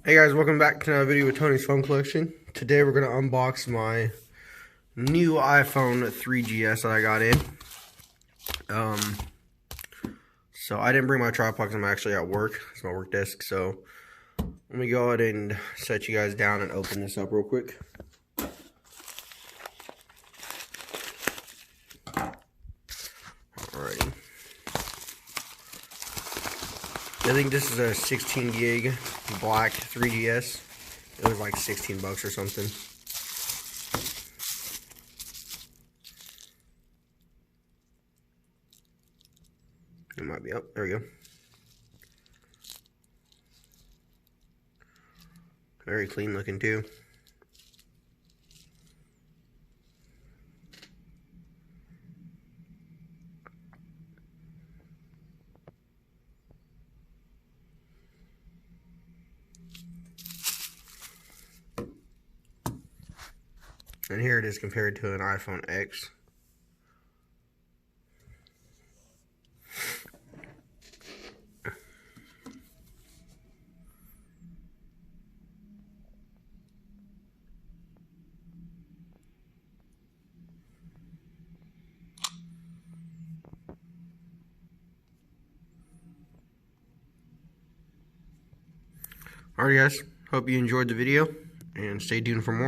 Hey guys, welcome back to another video with Tony's Phone Collection. Today we're going to unbox my new iPhone 3GS that I got in. So I didn't bring my tripod because I'm actually at work. It's my work desk. So let me go ahead and set you guys down and open this up real quick. Alrighty. I think this is a 16 gig black 3GS. It was like 16 bucks or something. It might be up. There we go. Very clean looking too. And here it is compared to an iPhone X. Alright guys, hope you enjoyed the video and stay tuned for more.